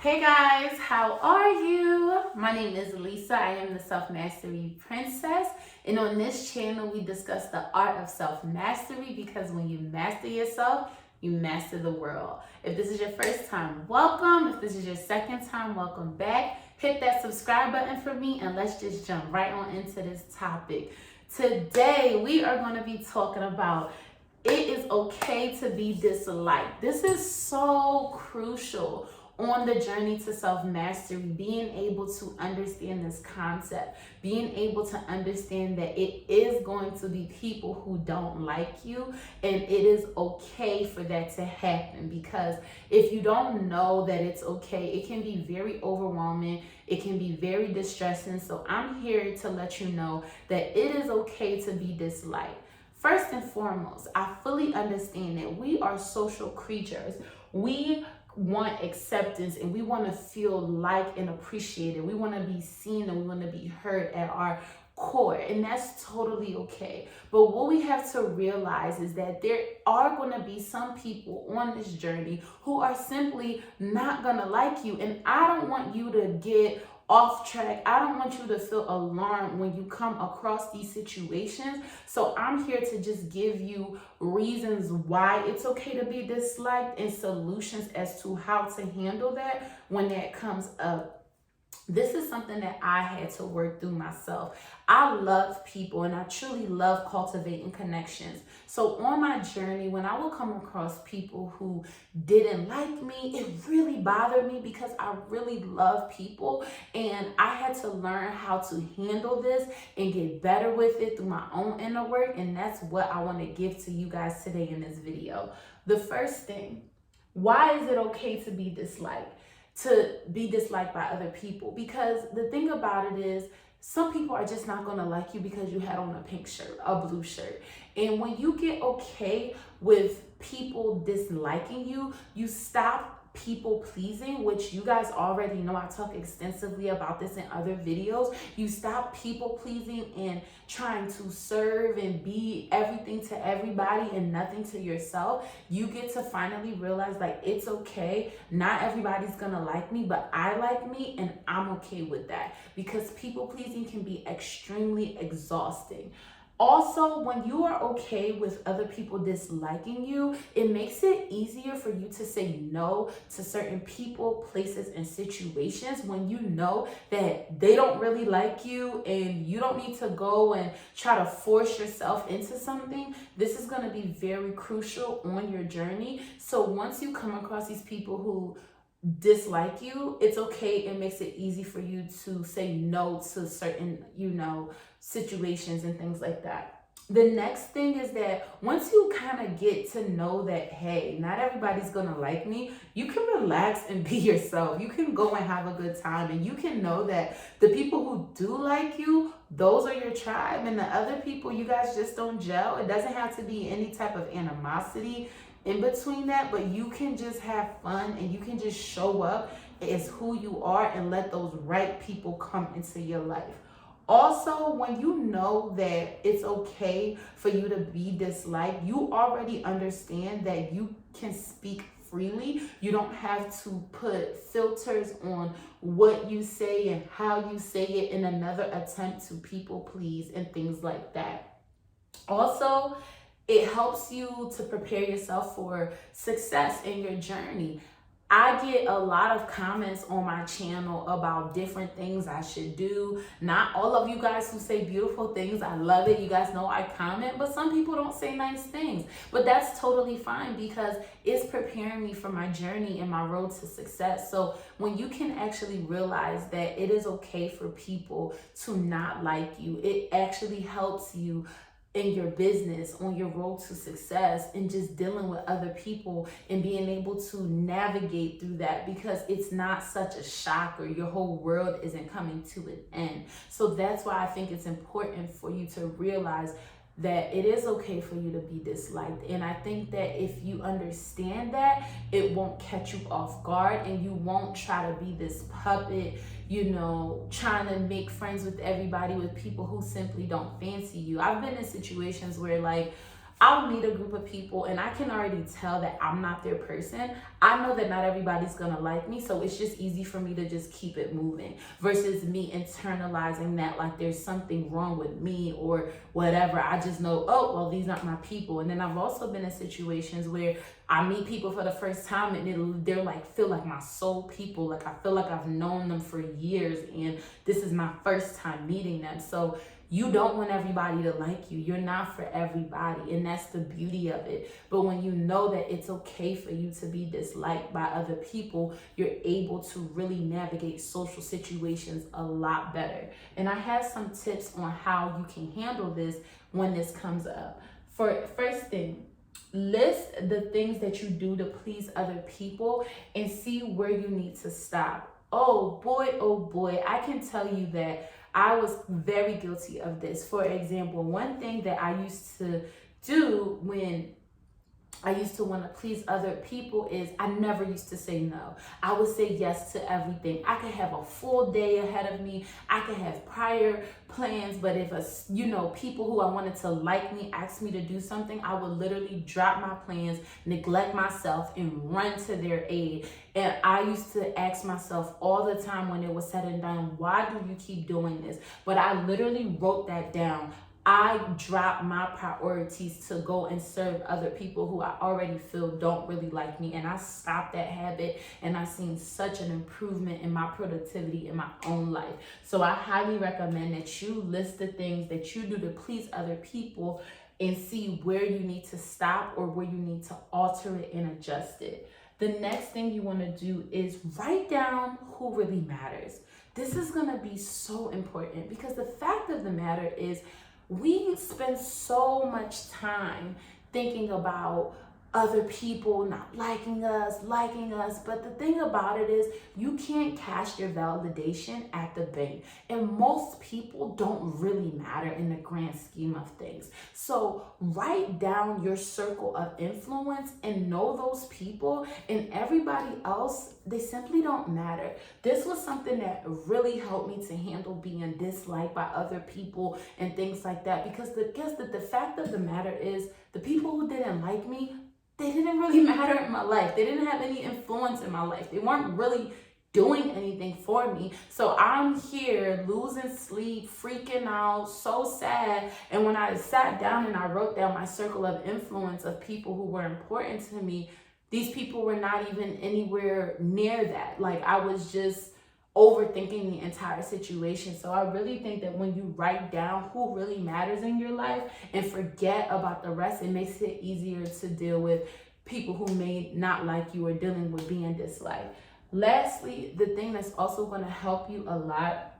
Hey guys, how are you? My name is Lisa. I am the Self Mastery Princess. And on this channel, we discuss the art of self mastery because when you master yourself, you master the world. If this is your first time, welcome. If this is your second time, welcome back. Hit that subscribe button for me and let's just jump right on into this topic. Today, we are going to be talking about it is okay to be disliked. This is so crucial on the journey to self-mastery, being able to understand this concept, being able to understand that it is going to be people who don't like you, and it is okay for that to happen. Because if you don't know that it's okay, it can be very overwhelming, it can be very distressing. So I'm here to let you know that it is okay to be disliked. First and foremost, I fully understand that we are social creatures. We want acceptance and we want to feel liked and appreciated. We want to be seen and we want to be heard at our core, and that's totally okay. But what we have to realize is that there are going to be some people on this journey who are simply not going to like you, and I don't want you to get off track. I don't want you to feel alarmed when you come across these situations. So I'm here to just give you reasons why it's okay to be disliked and solutions as to how to handle that when that comes up. This is something that I had to work through myself. I love people and I truly love cultivating connections. So on my journey, when I would come across people who didn't like me, it really bothered me because I really love people and I had to learn how to handle this and get better with it through my own inner work. And that's what I want to give to you guys today in this video. The first thing, why is it okay to be disliked? To be disliked by other people? Because the thing about it is, some people are just not going to like you because you had on a pink shirt, a blue shirt. And when you get okay with people disliking you, you stop people pleasing, which you guys already know. I talk extensively about this in other videos. You stop people pleasing and trying to serve and be everything to everybody and nothing to yourself. You get to finally realize, like, it's okay. Not everybody's gonna like me, but I like me and I'm okay with that, because people pleasing can be extremely exhausting. Also, when you are okay with other people disliking you, it makes it easier for you to say no to certain people, places, and situations when you know that they don't really like you and you don't need to go and try to force yourself into something. This is going to be very crucial on your journey. So once you come across these people who dislike you, it's okay. It makes it easy for you to say no to certain, situations and things like that. The next thing is that once you kind of get to know that, hey, not everybody's gonna like me, you can relax and be yourself. You can go and have a good time, and you can know that the people who do like you, those are your tribe, and the other people, you guys just don't gel. It doesn't have to be any type of animosity in between that, but you can just have fun and you can just show up as who you are and let those right people come into your life. Also, when you know that it's okay for you to be disliked, you already understand that you can speak freely. You don't have to put filters on what you say and how you say it in another attempt to people please and things like that. Also, it helps you to prepare yourself for success in your journey. I get a lot of comments on my channel about different things I should do. Not all of you guys who say beautiful things, I love it. You guys know I comment, but some people don't say nice things. But that's totally fine because it's preparing me for my journey and my road to success. So when you can actually realize that it is okay for people to not like you, it actually helps you in your business, on your road to success, and just dealing with other people and being able to navigate through that, because it's not such a shocker. Your whole world isn't coming to an end. So that's why I think it's important for you to realize that it is okay for you to be disliked. And I think that if you understand that, it won't catch you off guard and you won't try to be this puppet, trying to make friends with everybody, with people who simply don't fancy you. I've been in situations where, like, I'll meet a group of people and I can already tell that I'm not their person. I know that not everybody's gonna like me, so it's just easy for me to just keep it moving versus me internalizing that like there's something wrong with me or whatever. I just know, oh, well, these aren't my people. And then I've also been in situations where I meet people for the first time and they're like, feel like my soul people. Like I feel like I've known them for years and this is my first time meeting them. So you don't want everybody to like you. You're not for everybody, and that's the beauty of it. But when you know that it's okay for you to be disliked by other people, you're able to really navigate social situations a lot better. And I have some tips on how you can handle this when this comes up. For first thing, list the things that you do to please other people and see where you need to stop. Oh boy, I can tell you that I was very guilty of this. For example, one thing that I used to do when I used to want to please other people is I never used to say no. I would say yes to everything. I could have a full day ahead of me. I could have prior plans, but if people who I wanted to like me asked me to do something, I would literally drop my plans, neglect myself, and run to their aid. And I used to ask myself all the time when it was said and done, why do you keep doing this? But I literally wrote that down. I dropped my priorities to go and serve other people who I already feel don't really like me. And I stopped that habit and I've seen such an improvement in my productivity in my own life. So I highly recommend that you list the things that you do to please other people and see where you need to stop or where you need to alter it and adjust it. The next thing you want to do is write down who really matters. This is going to be so important because the fact of the matter is we spend so much time thinking about other people not liking us, but the thing about it is you can't cash your validation at the bank, and most people don't really matter in the grand scheme of things. So write down your circle of influence and know those people, and everybody else, they simply don't matter. This was something that really helped me to handle being disliked by other people and things like that, because the fact of the matter is the people who didn't like me, they didn't really matter in my life. They didn't have any influence in my life. They weren't really doing anything for me. So I'm here losing sleep, freaking out, so sad. And when I sat down and I wrote down my circle of influence of people who were important to me, these people were not even anywhere near that. Like I was just overthinking the entire situation. So I really think that when you write down who really matters in your life and forget about the rest, it makes it easier to deal with people who may not like you or dealing with being disliked. Lastly, the thing that's also going to help you a lot,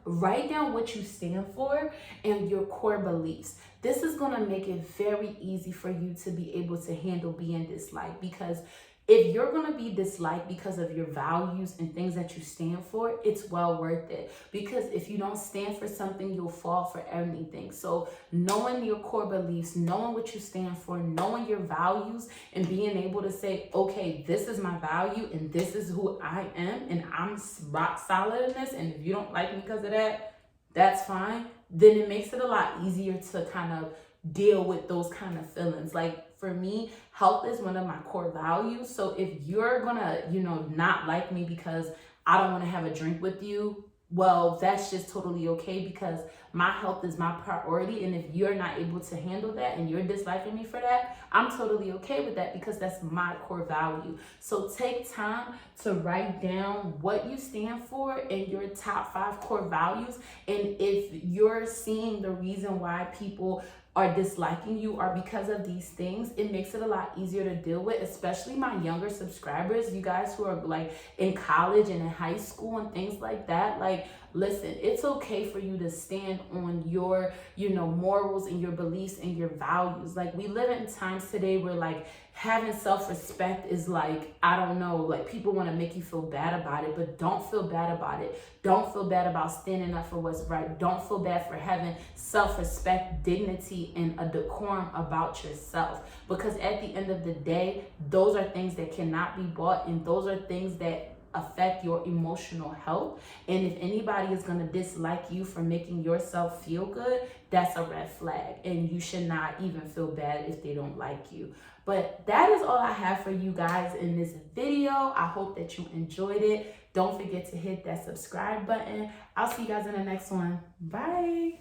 write down what you stand for and your core beliefs. This is going to make it very easy for you to be able to handle being disliked, because if you're going to be disliked because of your values and things that you stand for, it's well worth it. Because if you don't stand for something, you'll fall for anything. So knowing your core beliefs, knowing what you stand for, knowing your values, and being able to say, okay, this is my value and this is who I am and I'm rock solid in this. And if you don't like me because of that, that's fine. Then it makes it a lot easier to kind of deal with those kind of feelings. Like for me, health is one of my core values. So if you're gonna, not like me because I don't want to have a drink with you, well, that's just totally okay, because my health is my priority. And if you're not able to handle that and you're disliking me for that, I'm totally okay with that, because that's my core value. So take time to write down what you stand for and your top 5 core values. And if you're seeing the reason why people are disliking you are because of these things, it makes it a lot easier to deal with, especially my younger subscribers, you guys who are like in college and in high school and things like that. Like, listen, it's okay for you to stand on your, morals and your beliefs and your values. Like, we live in times today where like having self-respect is like, I don't know, like people want to make you feel bad about it, but don't feel bad about it. Don't feel bad about standing up for what's right. Don't feel bad for having self-respect, dignity, and a decorum about yourself. Because at the end of the day, those are things that cannot be bought, and those are things that affect your emotional health. And if anybody is going to dislike you for making yourself feel good, that's a red flag. And you should not even feel bad if they don't like you. But that is all I have for you guys in this video. I hope that you enjoyed it. Don't forget to hit that subscribe button. I'll see you guys in the next one. Bye.